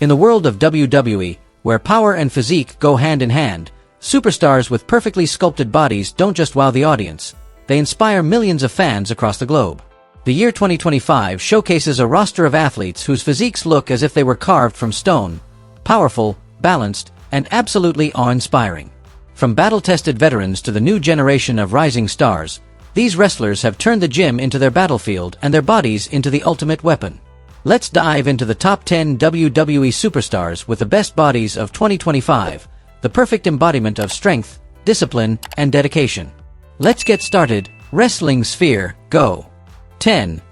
In the world of WWE, where power and physique go hand in hand, superstars with perfectly sculpted bodies don't just wow the audience, they inspire millions of fans across the globe. The year 2025 showcases a roster of athletes whose physiques look as if they were carved from stone, powerful, balanced, and absolutely awe-inspiring. From battle-tested veterans to the new generation of rising stars, these wrestlers have turned the gym into their battlefield and their bodies into the ultimate weapon. Let's dive into the top 10 WWE superstars with the best bodies of 2025, the perfect embodiment of strength, discipline, and dedication. Let's get started. Wrestling sphere, go! 10.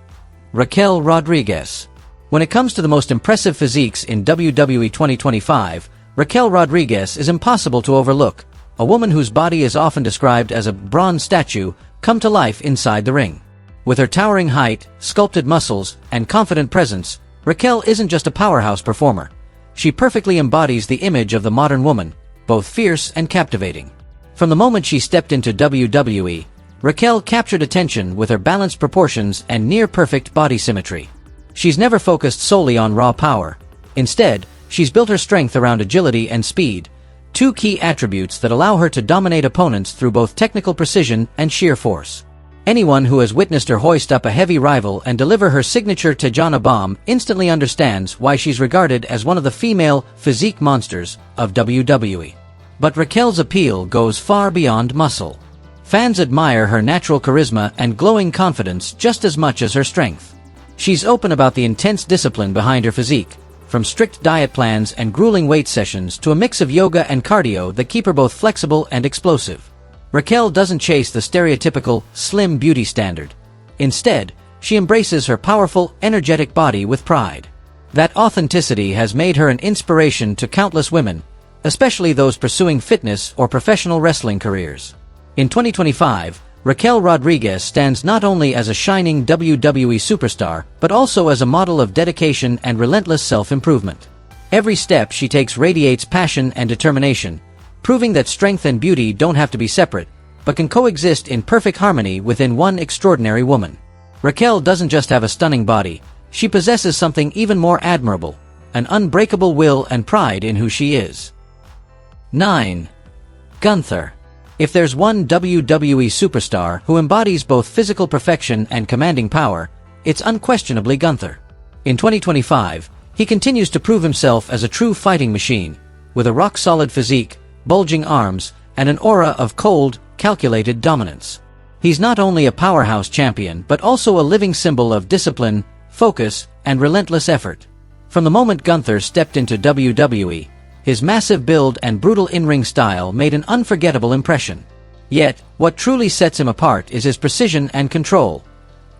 Raquel Rodriguez. When it comes to the most impressive physiques in WWE 2025, Raquel Rodriguez is impossible to overlook, a woman whose body is often described as a bronze statue come to life inside the ring. With her towering height, sculpted muscles, and confident presence, Raquel isn't just a powerhouse performer. She perfectly embodies the image of the modern woman, both fierce and captivating. From the moment she stepped into WWE, Raquel captured attention with her balanced proportions and near-perfect body symmetry. She's never focused solely on raw power. Instead, she's built her strength around agility and speed, two key attributes that allow her to dominate opponents through both technical precision and sheer force. Anyone who has witnessed her hoist up a heavy rival and deliver her signature Tajana bomb instantly understands why she's regarded as one of the female physique monsters of WWE. But Raquel's appeal goes far beyond muscle. Fans admire her natural charisma and glowing confidence just as much as her strength. She's open about the intense discipline behind her physique, from strict diet plans and grueling weight sessions to a mix of yoga and cardio that keep her both flexible and explosive. Raquel doesn't chase the stereotypical slim beauty standard. Instead, she embraces her powerful, energetic body with pride. That authenticity has made her an inspiration to countless women, especially those pursuing fitness or professional wrestling careers. In 2025, Raquel Rodriguez stands not only as a shining WWE superstar, but also as a model of dedication and relentless self-improvement. Every step she takes radiates passion and determination, proving that strength and beauty don't have to be separate, but can coexist in perfect harmony within one extraordinary woman. Raquel doesn't just have a stunning body, she possesses something even more admirable, an unbreakable will and pride in who she is. 9. Gunther. If there's one WWE superstar who embodies both physical perfection and commanding power, it's unquestionably Gunther. In 2025, he continues to prove himself as a true fighting machine, with a rock-solid physique, bulging arms, and an aura of cold, calculated dominance. He's not only a powerhouse champion but also a living symbol of discipline, focus, and relentless effort. From the moment Gunther stepped into WWE, his massive build and brutal in-ring style made an unforgettable impression. Yet, what truly sets him apart is his precision and control.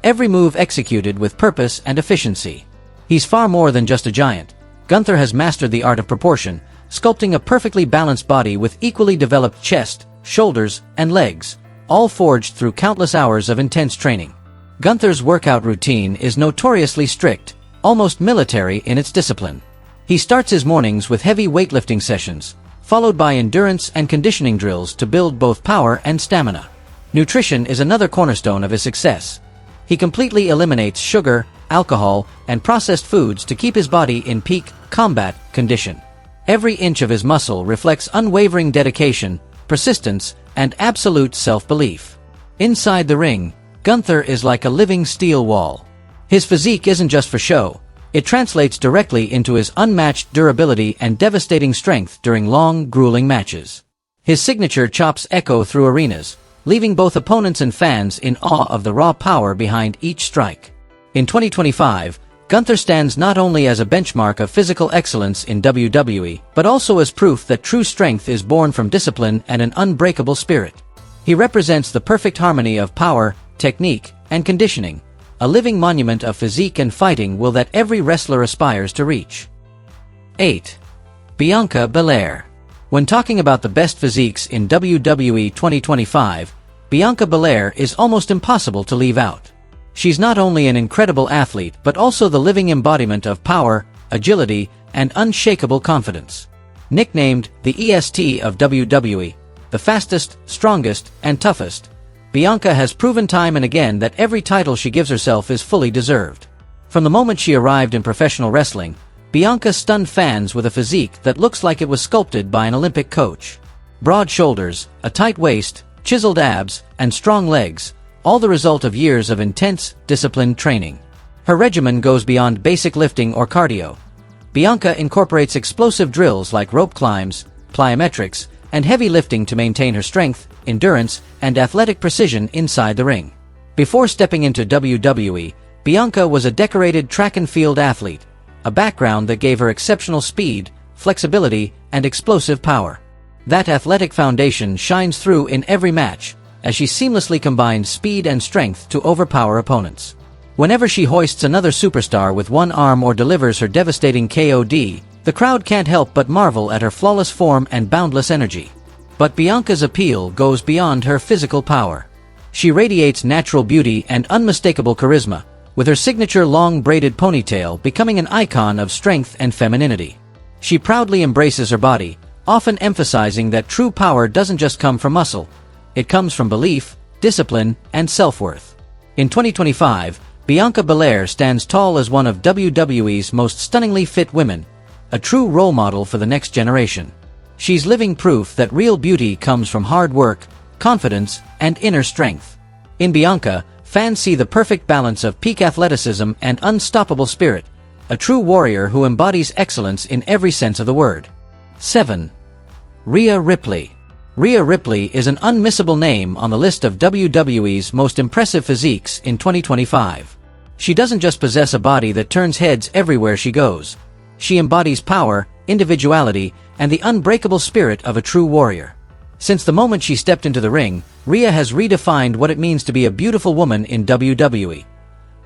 Every move executed with purpose and efficiency. He's far more than just a giant. Gunther has mastered the art of proportion, sculpting a perfectly balanced body with equally developed chest, shoulders, and legs, all forged through countless hours of intense training. Gunther's workout routine is notoriously strict, almost military in its discipline. He starts his mornings with heavy weightlifting sessions, followed by endurance and conditioning drills to build both power and stamina. Nutrition is another cornerstone of his success. He completely eliminates sugar, alcohol, and processed foods to keep his body in peak combat condition. Every inch of his muscle reflects unwavering dedication, persistence, and absolute self-belief. Inside the ring, Gunther is like a living steel wall. His physique isn't just for show. It translates directly into his unmatched durability and devastating strength during long, grueling matches. His signature chops echo through arenas, leaving both opponents and fans in awe of the raw power behind each strike. In 2025, Gunther stands not only as a benchmark of physical excellence in WWE, but also as proof that true strength is born from discipline and an unbreakable spirit. He represents the perfect harmony of power, technique, and conditioning, a living monument of physique and fighting will that every wrestler aspires to reach. 8. Bianca Belair. When talking about the best physiques in WWE 2025, Bianca Belair is almost impossible to leave out. She's not only an incredible athlete but also the living embodiment of power, agility, and unshakable confidence. Nicknamed the EST of WWE, the fastest, strongest, and toughest, Bianca has proven time and again that every title she gives herself is fully deserved. From the moment she arrived in professional wrestling, Bianca stunned fans with a physique that looks like it was sculpted by an Olympic coach. Broad shoulders, a tight waist, chiseled abs, and strong legs, all the result of years of intense, disciplined training. Her regimen goes beyond basic lifting or cardio. Bianca incorporates explosive drills like rope climbs, plyometrics, and heavy lifting to maintain her strength, endurance, and athletic precision inside the ring. Before stepping into WWE, Bianca was a decorated track and field athlete, a background that gave her exceptional speed, flexibility, and explosive power. That athletic foundation shines through in every match, as she seamlessly combines speed and strength to overpower opponents. Whenever she hoists another superstar with one arm or delivers her devastating KOD, the crowd can't help but marvel at her flawless form and boundless energy. But Bianca's appeal goes beyond her physical power. She radiates natural beauty and unmistakable charisma, with her signature long braided ponytail becoming an icon of strength and femininity. She proudly embraces her body, often emphasizing that true power doesn't just come from muscle. It comes from belief, discipline, and self-worth. In 2025, Bianca Belair stands tall as one of WWE's most stunningly fit women, a true role model for the next generation. She's living proof that real beauty comes from hard work, confidence, and inner strength. In Bianca, fans see the perfect balance of peak athleticism and unstoppable spirit, a true warrior who embodies excellence in every sense of the word. 7. Rhea Ripley. Rhea Ripley is an unmissable name on the list of WWE's most impressive physiques in 2025. She doesn't just possess a body that turns heads everywhere she goes. She embodies power, individuality, and the unbreakable spirit of a true warrior. Since the moment she stepped into the ring, Rhea has redefined what it means to be a beautiful woman in WWE.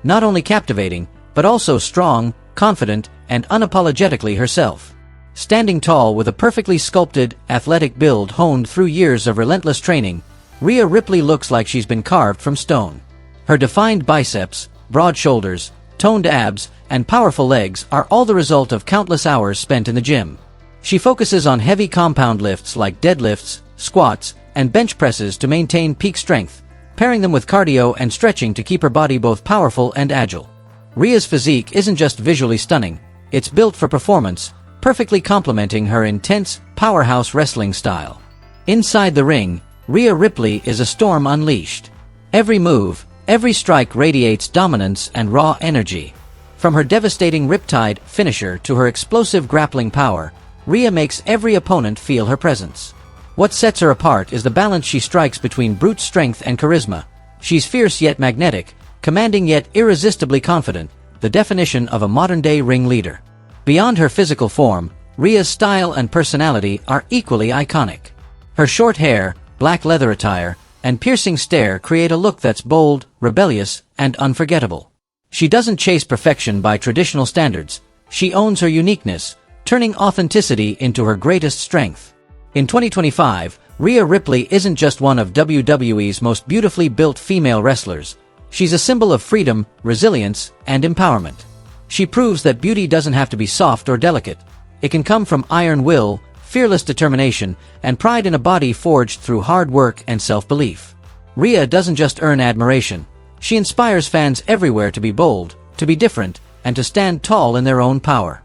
Not only captivating, but also strong, confident, and unapologetically herself. Standing tall with a perfectly sculpted, athletic build honed through years of relentless training, Rhea Ripley looks like she's been carved from stone. Her defined biceps, broad shoulders, toned abs, and powerful legs are all the result of countless hours spent in the gym. She focuses on heavy compound lifts like deadlifts, squats, and bench presses to maintain peak strength, pairing them with cardio and stretching to keep her body both powerful and agile. Rhea's physique isn't just visually stunning, it's built for performance, perfectly complementing her intense, powerhouse wrestling style. Inside the ring, Rhea Ripley is a storm unleashed. Every move, every strike radiates dominance and raw energy. From her devastating riptide finisher to her explosive grappling power, Rhea makes every opponent feel her presence. What sets her apart is the balance she strikes between brute strength and charisma. She's fierce yet magnetic, commanding yet irresistibly confident, the definition of a modern-day ring leader. Beyond her physical form, Rhea's style and personality are equally iconic. Her short hair, black leather attire, and piercing stare create a look that's bold, rebellious, and unforgettable. She doesn't chase perfection by traditional standards. She owns her uniqueness, turning authenticity into her greatest strength. In 2025, Rhea Ripley isn't just one of WWE's most beautifully built female wrestlers. She's a symbol of freedom, resilience, and empowerment. She proves that beauty doesn't have to be soft or delicate. It can come from iron will, fearless determination, and pride in a body forged through hard work and self-belief. Rhea doesn't just earn admiration. She inspires fans everywhere to be bold, to be different, and to stand tall in their own power.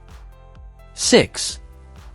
6.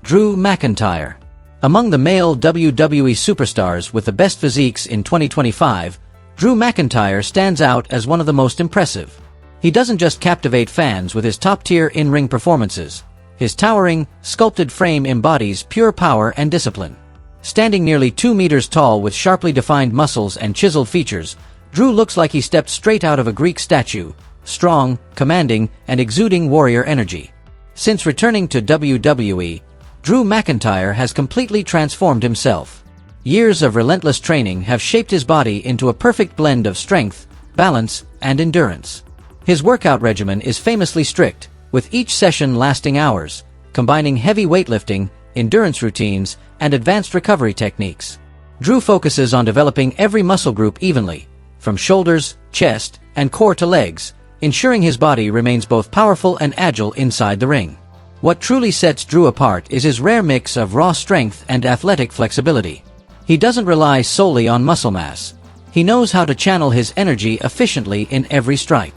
Drew McIntyre. Among the male WWE superstars with the best physiques in 2025, Drew McIntyre stands out as one of the most impressive. He doesn't just captivate fans with his top-tier in-ring performances. His towering, sculpted frame embodies pure power and discipline. Standing nearly 2 meters tall with sharply defined muscles and chiseled features, Drew looks like he stepped straight out of a Greek statue, strong, commanding, and exuding warrior energy. Since returning to WWE, Drew McIntyre has completely transformed himself. Years of relentless training have shaped his body into a perfect blend of strength, balance, and endurance. His workout regimen is famously strict, with each session lasting hours, combining heavy weightlifting, endurance routines, and advanced recovery techniques. Drew focuses on developing every muscle group evenly, from shoulders, chest, and core to legs, ensuring his body remains both powerful and agile inside the ring. What truly sets Drew apart is his rare mix of raw strength and athletic flexibility. He doesn't rely solely on muscle mass. He knows how to channel his energy efficiently in every strike.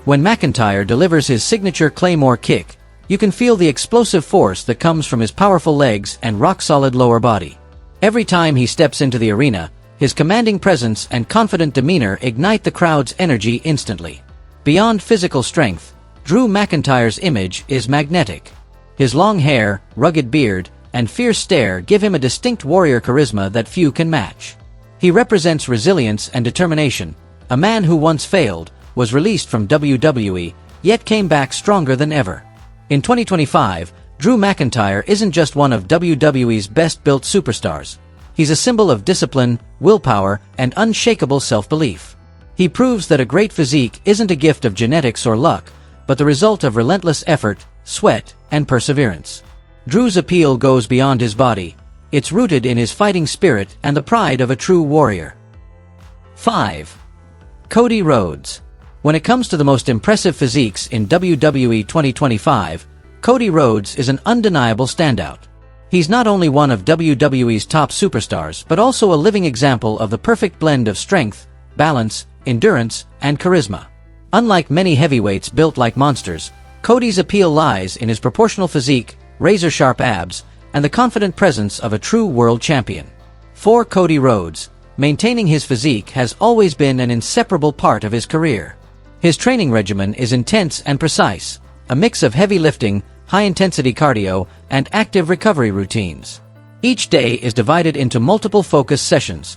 When McIntyre delivers his signature Claymore kick, You can feel the explosive force that comes from his powerful legs and rock-solid lower body. Every time he steps into the arena, his commanding presence and confident demeanor ignite the crowd's energy instantly. Beyond physical strength, Drew McIntyre's image is magnetic. His long hair, rugged beard, and fierce stare give him a distinct warrior charisma that few can match. He represents resilience and determination. A man who once failed, was released from WWE, yet came back stronger than ever. In 2025, Drew McIntyre isn't just one of WWE's best-built superstars. He's a symbol of discipline, willpower, and unshakable self-belief. He proves that a great physique isn't a gift of genetics or luck, but the result of relentless effort, sweat, and perseverance. Drew's appeal goes beyond his body. It's rooted in his fighting spirit and the pride of a true warrior. 5. Cody Rhodes. When it comes to the most impressive physiques in WWE 2025, Cody Rhodes is an undeniable standout. He's not only one of WWE's top superstars but also a living example of the perfect blend of strength, balance, endurance, and charisma. Unlike many heavyweights built like monsters, Cody's appeal lies in his proportional physique, razor-sharp abs, and the confident presence of a true world champion. For Cody Rhodes, maintaining his physique has always been an inseparable part of his career. His training regimen is intense and precise, a mix of heavy lifting, high-intensity cardio, and active recovery routines. Each day is divided into multiple focus sessions,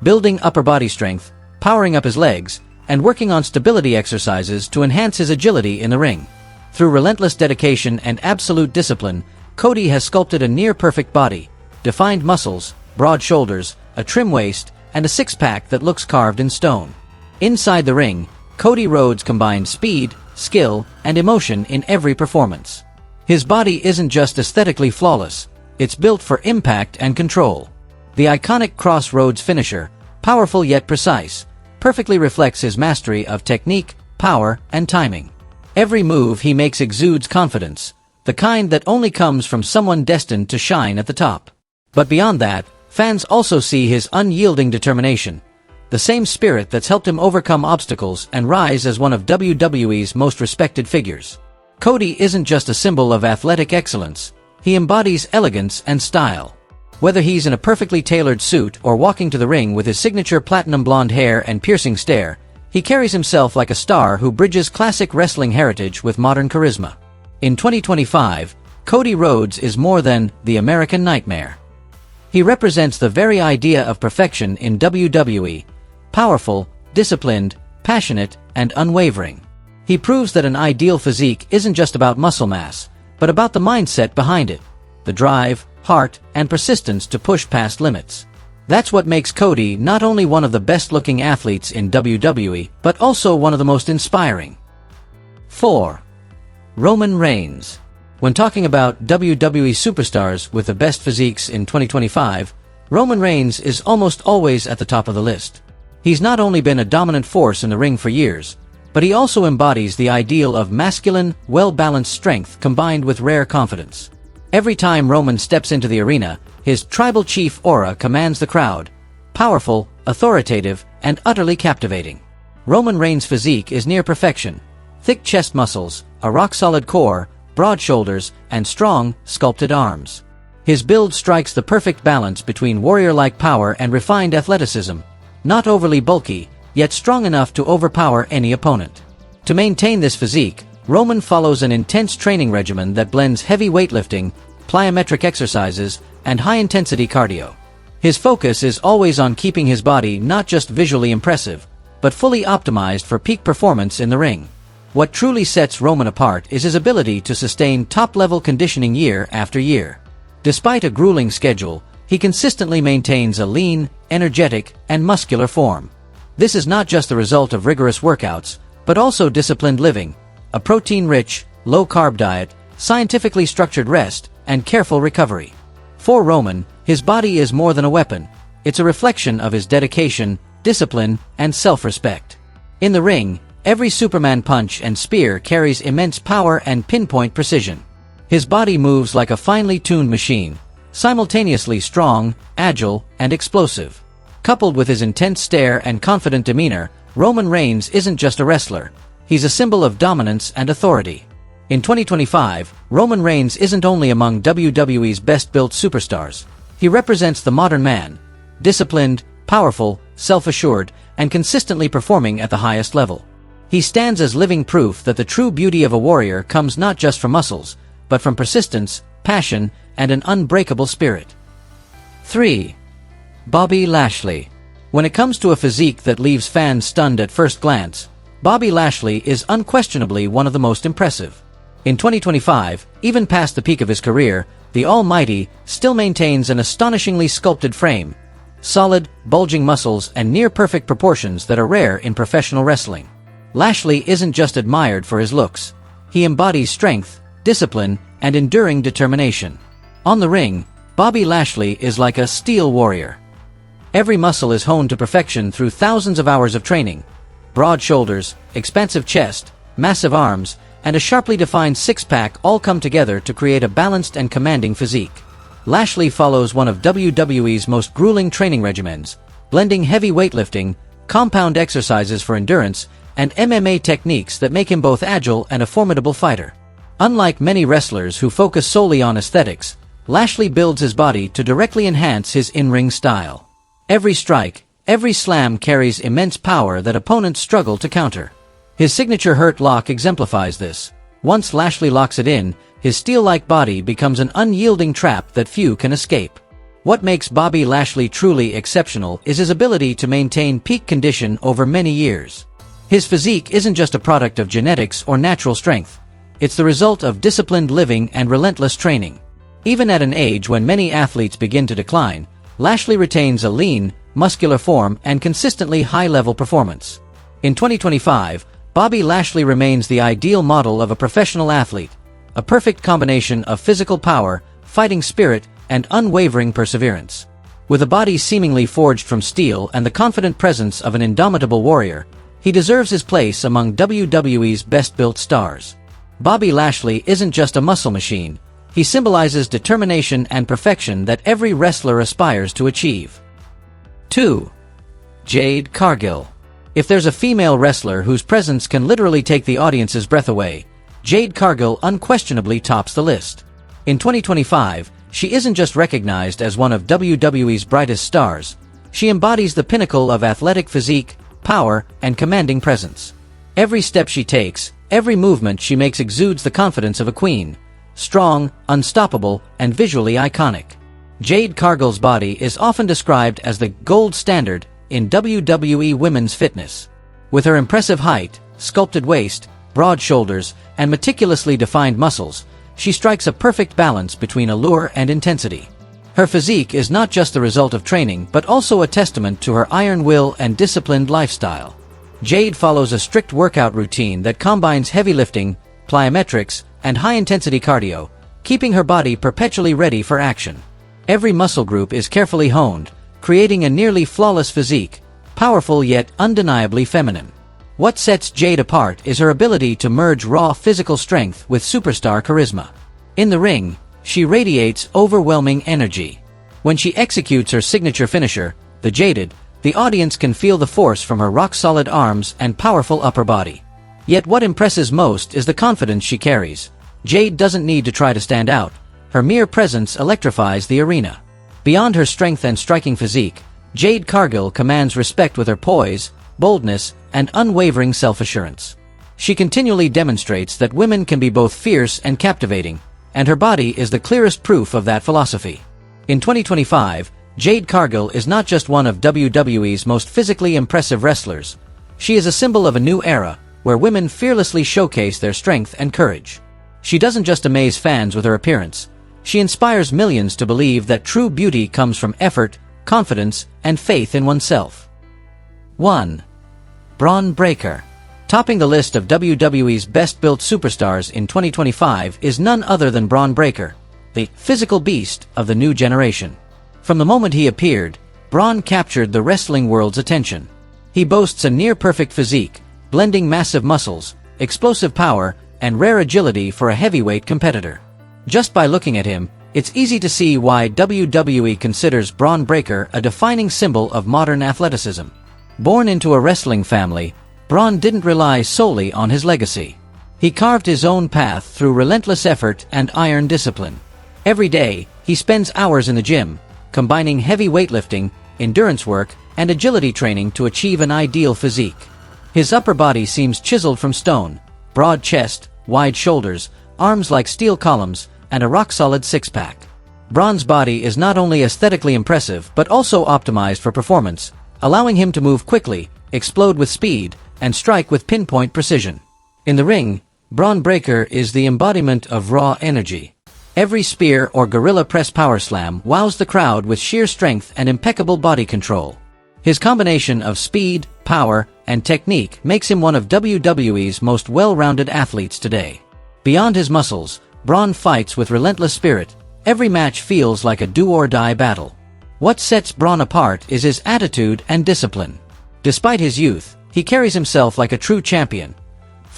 building upper body strength, powering up his legs, and working on stability exercises to enhance his agility in the ring. Through relentless dedication and absolute discipline, Cody has sculpted a near-perfect body, defined muscles, broad shoulders, a trim waist, and a six-pack that looks carved in stone. Inside the ring, Cody Rhodes combines speed, skill, and emotion in every performance. His body isn't just aesthetically flawless, it's built for impact and control. The iconic Crossroads finisher, powerful yet precise, perfectly reflects his mastery of technique, power, and timing. Every move he makes exudes confidence, the kind that only comes from someone destined to shine at the top. But beyond that, fans also see his unyielding determination, the same spirit that's helped him overcome obstacles and rise as one of WWE's most respected figures. Cody isn't just a symbol of athletic excellence, he embodies elegance and style. Whether he's in a perfectly tailored suit or walking to the ring with his signature platinum blonde hair and piercing stare, he carries himself like a star who bridges classic wrestling heritage with modern charisma. In 2025, Cody Rhodes is more than the American Nightmare. He represents the very idea of perfection in WWE, powerful, disciplined, passionate, and unwavering. He proves that an ideal physique isn't just about muscle mass, but about the mindset behind it, the drive, heart, and persistence to push past limits. That's what makes Cody not only one of the best-looking athletes in WWE, but also one of the most inspiring. 4. Roman Reigns. When talking about WWE superstars with the best physiques in 2025, Roman Reigns is almost always at the top of the list. He's not only been a dominant force in the ring for years, but he also embodies the ideal of masculine, well-balanced strength combined with rare confidence. Every time Roman steps into the arena, his tribal chief aura commands the crowd, powerful, authoritative, and utterly captivating. Roman Reigns' physique is near perfection. Thick chest muscles, a rock-solid core, broad shoulders, and strong, sculpted arms. His build strikes the perfect balance between warrior-like power and refined athleticism, not overly bulky, yet strong enough to overpower any opponent. To maintain this physique, Roman follows an intense training regimen that blends heavy weightlifting, plyometric exercises, and high-intensity cardio. His focus is always on keeping his body not just visually impressive, but fully optimized for peak performance in the ring. What truly sets Roman apart is his ability to sustain top-level conditioning year after year. Despite a grueling schedule, he consistently maintains a lean, energetic, and muscular form. This is not just the result of rigorous workouts, but also disciplined living, a protein-rich, low-carb diet, scientifically structured rest, and careful recovery. For Roman, his body is more than a weapon. It's a reflection of his dedication, discipline, and self-respect. In the ring, every Superman punch and spear carries immense power and pinpoint precision. His body moves like a finely tuned machine, simultaneously strong, agile, and explosive. Coupled with his intense stare and confident demeanor, Roman Reigns isn't just a wrestler. He's a symbol of dominance and authority. In 2025, Roman Reigns isn't only among WWE's best-built superstars. He represents the modern man, disciplined, powerful, self-assured, and consistently performing at the highest level. He stands as living proof that the true beauty of a warrior comes not just from muscles, but from persistence, passion, and an unbreakable spirit. 3. Bobby Lashley. When it comes to a physique that leaves fans stunned at first glance, Bobby Lashley is unquestionably one of the most impressive. In 2025, even past the peak of his career, the Almighty still maintains an astonishingly sculpted frame, solid, bulging muscles, and near-perfect proportions that are rare in professional wrestling. Lashley isn't just admired for his looks. He embodies strength, discipline, and enduring determination. On the ring, Bobby Lashley is like a steel warrior. Every muscle is honed to perfection through thousands of hours of training. Broad shoulders, expansive chest, massive arms, and a sharply defined six-pack all come together to create a balanced and commanding physique. Lashley follows one of WWE's most grueling training regimens, blending heavy weightlifting, compound exercises for endurance, and MMA techniques that make him both agile and a formidable fighter. Unlike many wrestlers who focus solely on aesthetics, Lashley builds his body to directly enhance his in-ring style. Every strike, every slam carries immense power that opponents struggle to counter. His signature hurt lock exemplifies this. Once Lashley locks it in, his steel-like body becomes an unyielding trap that few can escape. What makes Bobby Lashley truly exceptional is his ability to maintain peak condition over many years. His physique isn't just a product of genetics or natural strength. It's the result of disciplined living and relentless training. Even at an age when many athletes begin to decline, Lashley retains a lean, muscular form and consistently high-level performance. In 2025, Bobby Lashley remains the ideal model of a professional athlete, a perfect combination of physical power, fighting spirit, and unwavering perseverance. With a body seemingly forged from steel and the confident presence of an indomitable warrior, he deserves his place among WWE's best-built stars. Bobby Lashley isn't just a muscle machine. He symbolizes determination and perfection that every wrestler aspires to achieve. 2. Jade Cargill. If there's a female wrestler whose presence can literally take the audience's breath away, Jade Cargill unquestionably tops the list. In 2025, she isn't just recognized as one of WWE's brightest stars. She embodies the pinnacle of athletic physique, power, and commanding presence. Every step she takes, every movement she makes exudes the confidence of a queen. Strong, unstoppable, and visually iconic. Jade Cargill's body is often described as the gold standard in WWE women's fitness. With her impressive height, sculpted waist, broad shoulders, and meticulously defined muscles, she strikes a perfect balance between allure and intensity. Her physique is not just the result of training but also a testament to her iron will and disciplined lifestyle. Jade follows a strict workout routine that combines heavy lifting, plyometrics, and high-intensity cardio, keeping her body perpetually ready for action. Every muscle group is carefully honed, creating a nearly flawless physique, powerful yet undeniably feminine. What sets Jade apart is her ability to merge raw physical strength with superstar charisma. In the ring, she radiates overwhelming energy. When she executes her signature finisher, the Jaded, the audience can feel the force from her rock-solid arms and powerful upper body. Yet what impresses most is the confidence she carries. Jade doesn't need to try to stand out. Her mere presence electrifies the arena. Beyond her strength and striking physique, Jade Cargill commands respect with her poise, boldness, and unwavering self-assurance. She continually demonstrates that women can be both fierce and captivating, and her body is the clearest proof of that philosophy. In 2025, Jade Cargill is not just one of WWE's most physically impressive wrestlers. She is a symbol of a new era, where women fearlessly showcase their strength and courage. She doesn't just amaze fans with her appearance. She inspires millions to believe that true beauty comes from effort, confidence, and faith in oneself. 1. Bron Breakker. Topping the list of WWE's best-built superstars in 2025 is none other than Bron Breakker, the physical beast of the new generation. From the moment he appeared, Bron captured the wrestling world's attention. He boasts a near-perfect physique, blending massive muscles, explosive power, and rare agility for a heavyweight competitor. Just by looking at him, it's easy to see why WWE considers Bron Breakker a defining symbol of modern athleticism. Born into a wrestling family, Bron didn't rely solely on his legacy. He carved his own path through relentless effort and iron discipline. Every day, he spends hours in the gym, combining heavy weightlifting, endurance work, and agility training to achieve an ideal physique. His upper body seems chiseled from stone, broad chest, wide shoulders, arms like steel columns, and a rock-solid six-pack. Braun's body is not only aesthetically impressive but also optimized for performance, allowing him to move quickly, explode with speed, and strike with pinpoint precision. In the ring, Braun Breaker is the embodiment of raw energy. Every spear or gorilla press power slam wows the crowd with sheer strength and impeccable body control. His combination of speed, power, and technique makes him one of WWE's most well-rounded athletes today. Beyond his muscles, Braun fights with relentless spirit. Every match feels like a do-or-die battle. What sets Braun apart is his attitude and discipline. Despite his youth, he carries himself like a true champion,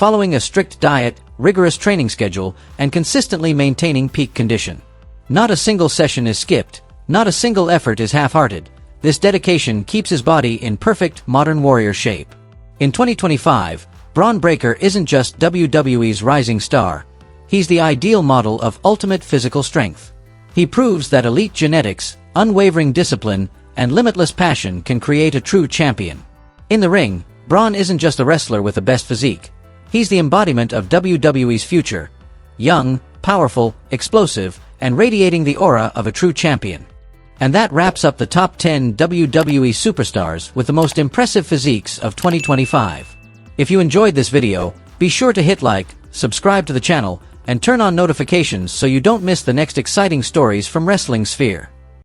following a strict diet, rigorous training schedule, and consistently maintaining peak condition. Not a single session is skipped, not a single effort is half-hearted. This dedication keeps his body in perfect modern warrior shape. In 2025, Braun Breaker isn't just WWE's rising star. He's the ideal model of ultimate physical strength. He proves that elite genetics, unwavering discipline, and limitless passion can create a true champion. In the ring, Braun isn't just a wrestler with the best physique. He's the embodiment of WWE's future. Young, powerful, explosive, and radiating the aura of a true champion. And that wraps up the top 10 WWE superstars with the most impressive physiques of 2025. If you enjoyed this video, be sure to hit like, subscribe to the channel, and turn on notifications so you don't miss the next exciting stories from Wrestling Sphere.